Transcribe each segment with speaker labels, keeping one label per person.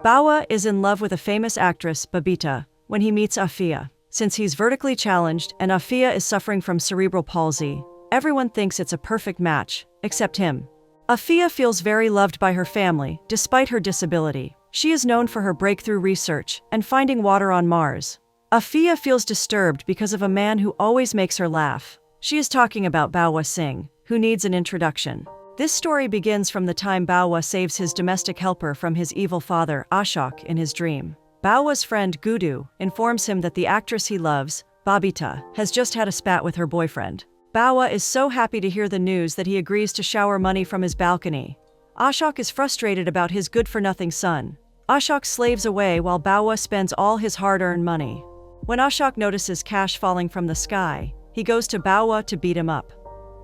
Speaker 1: Bawa is in love with a famous actress, Babita, when he meets Afia. Since he's vertically challenged and Afia is suffering from cerebral palsy, everyone thinks it's a perfect match, except him. Afia feels very loved by her family, despite her disability. She is known for her breakthrough research and finding water on Mars. Afia feels disturbed because of a man who always makes her laugh. She is talking about Bawa Singh, who needs an introduction. This story begins from the time Bawa saves his domestic helper from his evil father, Ashok, in his dream. Bawa's friend Gudu informs him that the actress he loves, Babita, has just had a spat with her boyfriend. Bawa is so happy to hear the news that he agrees to shower money from his balcony. Ashok is frustrated about his good-for-nothing son. Ashok slaves away while Bawa spends all his hard-earned money. When Ashok notices cash falling from the sky, he goes to Bawa to beat him up.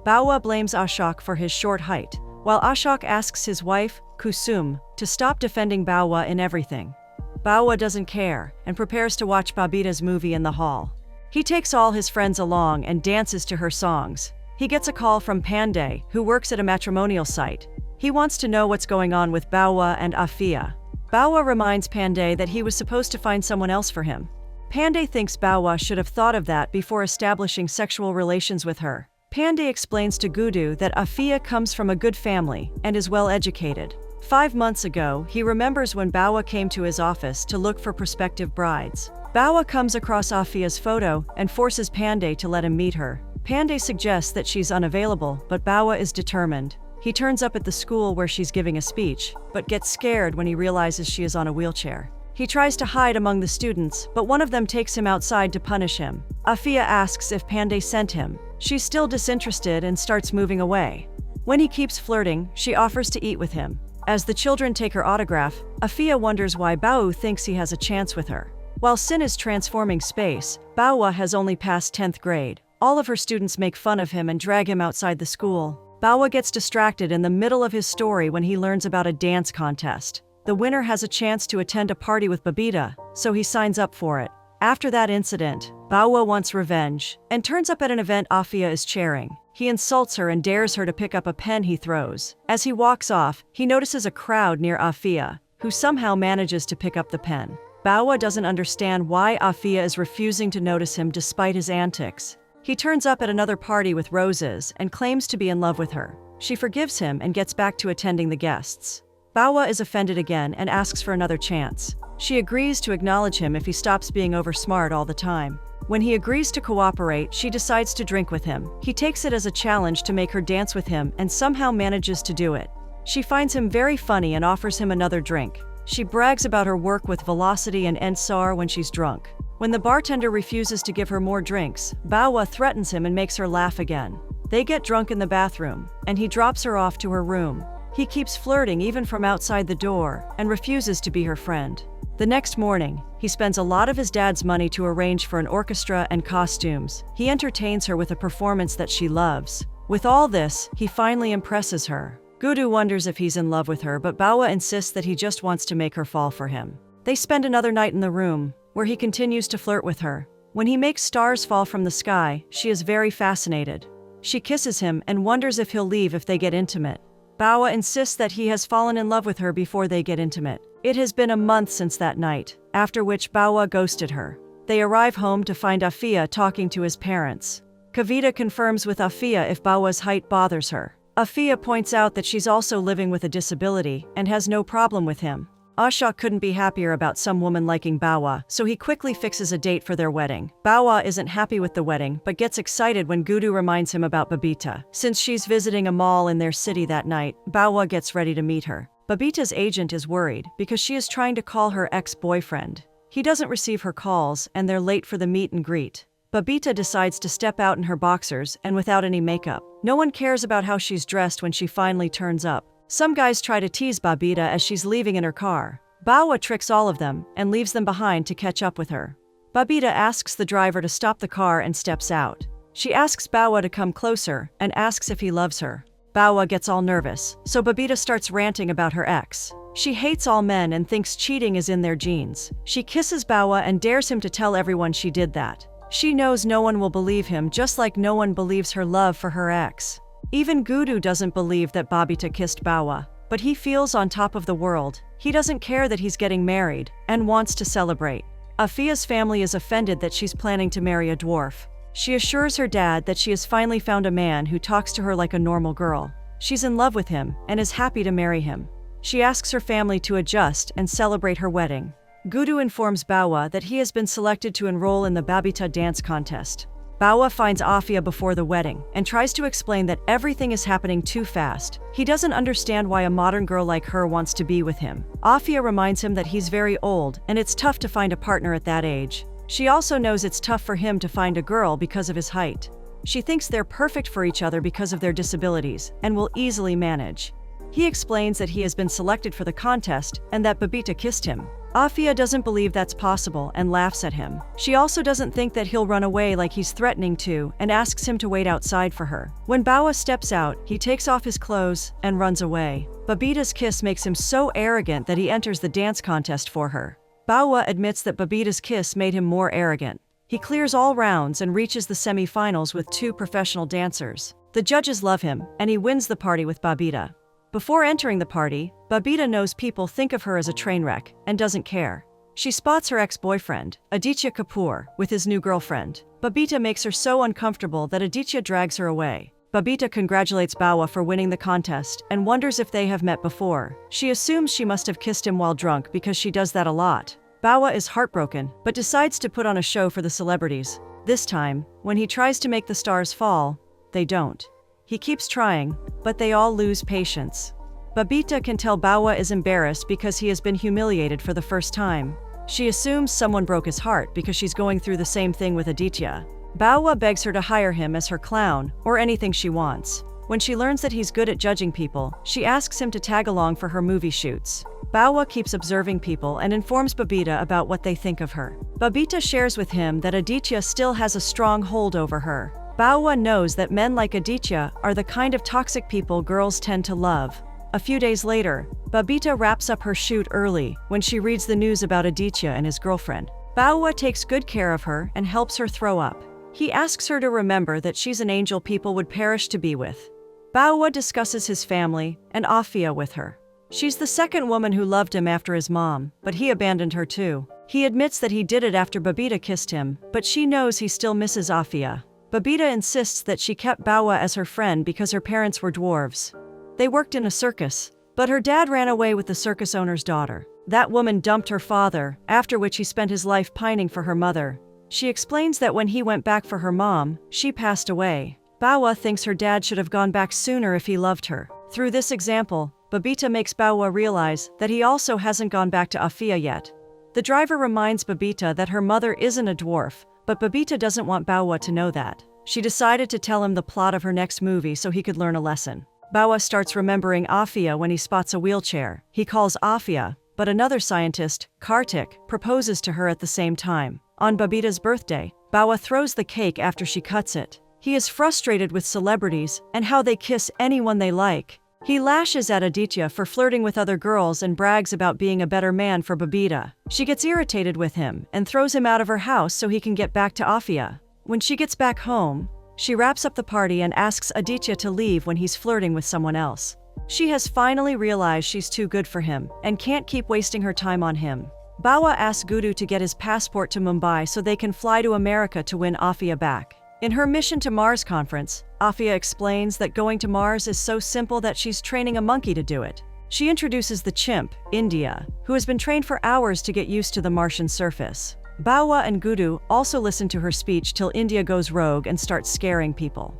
Speaker 1: Bawa blames Ashok for his short height, while Ashok asks his wife, Kusum, to stop defending Bawa in everything. Bawa doesn't care and prepares to watch Babita's movie in the hall. He takes all his friends along and dances to her songs. He gets a call from Pandey, who works at a matrimonial site. He wants to know what's going on with Bawa and Afia. Bawa reminds Pandey that he was supposed to find someone else for him. Pandey thinks Bawa should have thought of that before establishing sexual relations with her. Pandey explains to Gudu that Afia comes from a good family and is well educated. 5 months ago, he remembers when Bawa came to his office to look for prospective brides. Bawa comes across Afia's photo and forces Pandey to let him meet her. Pandey suggests that she's unavailable, but Bawa is determined. He turns up at the school where she's giving a speech, but gets scared when he realizes she is on a wheelchair. He tries to hide among the students, but one of them takes him outside to punish him. Afia asks if Pandey sent him. She's still disinterested and starts moving away. When he keeps flirting, she offers to eat with him. As the children take her autograph, Afia wonders why Bawa thinks he has a chance with her. While Sin is transforming space, Bawa has only passed 10th grade. All of her students make fun of him and drag him outside the school. Bawa gets distracted in the middle of his story when he learns about a dance contest. The winner has a chance to attend a party with Babita, so he signs up for it. After that incident, Bawa wants revenge and turns up at an event Afia is chairing. He insults her and dares her to pick up a pen he throws. As he walks off, he notices a crowd near Afia, who somehow manages to pick up the pen. Bawa doesn't understand why Afia is refusing to notice him despite his antics. He turns up at another party with roses and claims to be in love with her. She forgives him and gets back to attending the guests. Bawa is offended again and asks for another chance. She agrees to acknowledge him if he stops being oversmart all the time. When he agrees to cooperate, she decides to drink with him. He takes it as a challenge to make her dance with him and somehow manages to do it. She finds him very funny and offers him another drink. She brags about her work with Velocity and Ensar when she's drunk. When the bartender refuses to give her more drinks, Bawa threatens him and makes her laugh again. They get drunk in the bathroom, and he drops her off to her room. He keeps flirting even from outside the door and refuses to be her friend. The next morning, he spends a lot of his dad's money to arrange for an orchestra and costumes. He entertains her with a performance that she loves. With all this, he finally impresses her. Gudu wonders if he's in love with her, but Bawa insists that he just wants to make her fall for him. They spend another night in the room, where he continues to flirt with her. When he makes stars fall from the sky, she is very fascinated. She kisses him and wonders if he'll leave if they get intimate. Bawa insists that he has fallen in love with her before they get intimate. It has been a month since that night, after which Bawa ghosted her. They arrive home to find Afia talking to his parents. Kavita confirms with Afia if Bawa's height bothers her. Afia points out that she's also living with a disability and has no problem with him. Ashok couldn't be happier about some woman liking Bawa, so he quickly fixes a date for their wedding. Bawa isn't happy with the wedding, but gets excited when Gudu reminds him about Babita. Since she's visiting a mall in their city that night, Bawa gets ready to meet her. Babita's agent is worried because she is trying to call her ex-boyfriend. He doesn't receive her calls, and they're late for the meet and greet. Babita decides to step out in her boxers and without any makeup. No one cares about how she's dressed when she finally turns up. Some guys try to tease Babita as she's leaving in her car. Bawa tricks all of them and leaves them behind to catch up with her. Babita asks the driver to stop the car and steps out. She asks Bawa to come closer and asks if he loves her. Bawa gets all nervous, so Babita starts ranting about her ex. She hates all men and thinks cheating is in their genes. She kisses Bawa and dares him to tell everyone she did that. She knows no one will believe him, just like no one believes her love for her ex. Even Gudu doesn't believe that Babita kissed Bawa. but he feels on top of the world. He doesn't care that he's getting married and wants to celebrate. Afia's family is offended that she's planning to marry a dwarf. She assures her dad that she has finally found a man who talks to her like a normal girl. She's in love with him and is happy to marry him. She asks her family to adjust and celebrate her wedding. Guru informs Bawa that he has been selected to enroll in the Babita dance contest. Bawa finds Afia before the wedding and tries to explain that everything is happening too fast. He doesn't understand why a modern girl like her wants to be with him. Afia reminds him that he's very old and it's tough to find a partner at that age. She also knows it's tough for him to find a girl because of his height. She thinks they're perfect for each other because of their disabilities and will easily manage. He explains that he has been selected for the contest and that Babita kissed him. Afia doesn't believe that's possible and laughs at him. She also doesn't think that he'll run away like he's threatening to and asks him to wait outside for her. When Bawa steps out, he takes off his clothes and runs away. Babita's kiss makes him so arrogant that he enters the dance contest for her. Bawa admits that Babita's kiss made him more arrogant. He clears all rounds and reaches the semi-finals with 2 professional dancers. The judges love him, and he wins the party with Babita. Before entering the party, Babita knows people think of her as a train wreck and doesn't care. She spots her ex-boyfriend, Aditya Kapoor, with his new girlfriend. Babita makes her so uncomfortable that Aditya drags her away. Babita congratulates Bawa for winning the contest and wonders if they have met before. She assumes she must have kissed him while drunk because she does that a lot. Bawa is heartbroken, but decides to put on a show for the celebrities. This time, when he tries to make the stars fall, they don't. He keeps trying, but they all lose patience. Babita can tell Bawa is embarrassed because he has been humiliated for the first time. She assumes someone broke his heart because she's going through the same thing with Aditya. Bawa begs her to hire him as her clown or anything she wants. When she learns that he's good at judging people, she asks him to tag along for her movie shoots. Bawa keeps observing people and informs Babita about what they think of her. Babita shares with him that Aditya still has a strong hold over her. Bawa knows that men like Aditya are the kind of toxic people girls tend to love. A few days later, Babita wraps up her shoot early when she reads the news about Aditya and his girlfriend. Bawa takes good care of her and helps her throw up. He asks her to remember that she's an angel people would perish to be with. Bawa discusses his family and Afia with her. She's the second woman who loved him after his mom, but he abandoned her too. He admits that he did it after Babita kissed him, but she knows he still misses Afia. Babita insists that she kept Bawa as her friend because her parents were dwarves. They worked in a circus, but her dad ran away with the circus owner's daughter. That woman dumped her father, after which he spent his life pining for her mother. She explains that when he went back for her mom, she passed away. Bawa thinks her dad should have gone back sooner if he loved her. Through this example, Babita makes Bawa realize that he also hasn't gone back to Afia yet. The driver reminds Babita that her mother isn't a dwarf, but Babita doesn't want Bawa to know that. She decided to tell him the plot of her next movie so he could learn a lesson. Bawa starts remembering Afia when he spots a wheelchair. He calls Afia, but another scientist, Kartik, proposes to her at the same time. On Babita's birthday, Bawa throws the cake after she cuts it. He is frustrated with celebrities and how they kiss anyone they like. He lashes at Aditya for flirting with other girls and brags about being a better man for Babita. She gets irritated with him and throws him out of her house so he can get back to Afia. When she gets back home, she wraps up the party and asks Aditya to leave when he's flirting with someone else. She has finally realized she's too good for him and can't keep wasting her time on him. Bawa asks Guru to get his passport to Mumbai so they can fly to America to win Afia back. In her Mission to Mars conference, Afia explains that going to Mars is so simple that she's training a monkey to do it. She introduces the chimp, India, who has been trained for hours to get used to the Martian surface. Bawa and Guru also listen to her speech till India goes rogue and starts scaring people.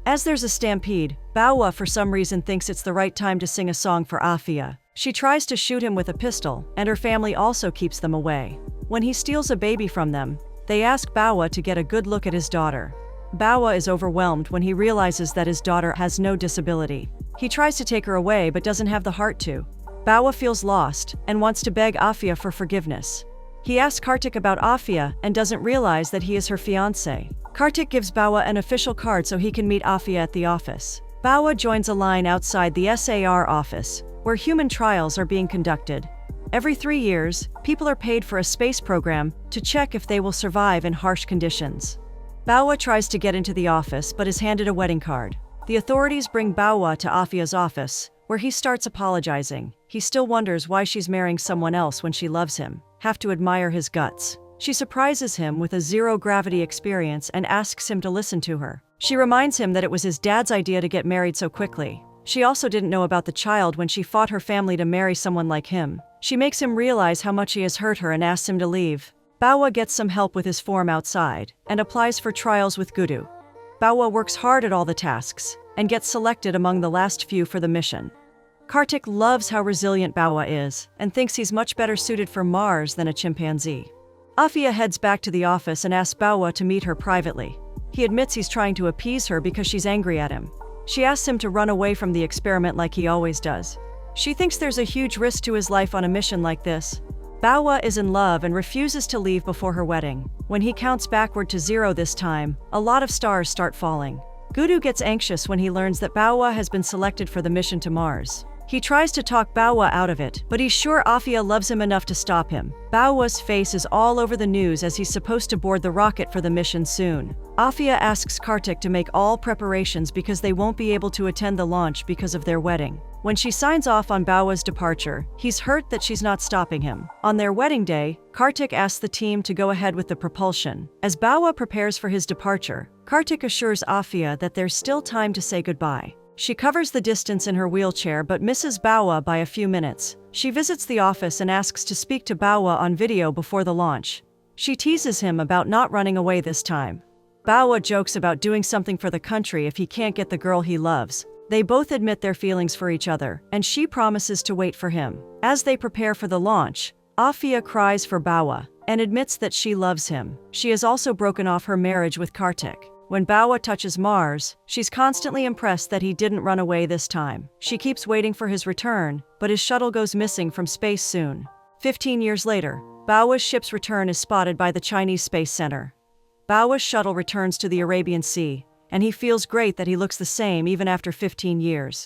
Speaker 1: As there's a stampede, Bawa for some reason thinks it's the right time to sing a song for Afia. She tries to shoot him with a pistol, and her family also keeps them away. When he steals a baby from them, they ask Bawa to get a good look at his daughter. Bawa is overwhelmed when he realizes that his daughter has no disability. He tries to take her away but doesn't have the heart to. Bawa feels lost and wants to beg Afia for forgiveness. He asks Kartik about Afia and doesn't realize that he is her fiancé. Kartik gives Bawa an official card so he can meet Afia at the office. Bawa joins a line outside the SAR office, where human trials are being conducted. Every 3 years, people are paid for a space program to check if they will survive in harsh conditions. Bawa tries to get into the office but is handed a wedding card. The authorities bring Bawa to Afia's office, where he starts apologizing. He still wonders why she's marrying someone else when she loves him. Have to admire his guts. She surprises him with a zero-gravity experience and asks him to listen to her. She reminds him that it was his dad's idea to get married so quickly. She also didn't know about the child when she fought her family to marry someone like him. She makes him realize how much he has hurt her and asks him to leave. Bawa gets some help with his form outside and applies for trials with Guru. Bawa works hard at all the tasks and gets selected among the last few for the mission. Kartik loves how resilient Bawa is and thinks he's much better suited for Mars than a chimpanzee. Afia heads back to the office and asks Bawa to meet her privately. He admits he's trying to appease her because she's angry at him. She asks him to run away from the experiment like he always does. She thinks there's a huge risk to his life on a mission like this. Bawa is in love and refuses to leave before her wedding. When he counts backward to 0 this time, a lot of stars start falling. Guru gets anxious when he learns that Bawa has been selected for the mission to Mars. He tries to talk Bawa out of it, but he's sure Afia loves him enough to stop him. Bawa's face is all over the news as he's supposed to board the rocket for the mission soon. Afia asks Kartik to make all preparations because they won't be able to attend the launch because of their wedding. When she signs off on Bawa's departure, he's hurt that she's not stopping him. On their wedding day, Kartik asks the team to go ahead with the propulsion. As Bawa prepares for his departure, Kartik assures Afia that there's still time to say goodbye. She covers the distance in her wheelchair but misses Bawa by a few minutes. She visits the office and asks to speak to Bawa on video before the launch. She teases him about not running away this time. Bawa jokes about doing something for the country if he can't get the girl he loves. They both admit their feelings for each other, and she promises to wait for him. As they prepare for the launch, Afia cries for Bawa and admits that she loves him. She has also broken off her marriage with Kartik. When Bawa touches Mars, she's constantly impressed that he didn't run away this time. She keeps waiting for his return, but his shuttle goes missing from space soon. 15 years later, Bawa's ship's return is spotted by the Chinese Space Center. Bawa's shuttle returns to the Arabian Sea, and he feels great that he looks the same even after 15 years.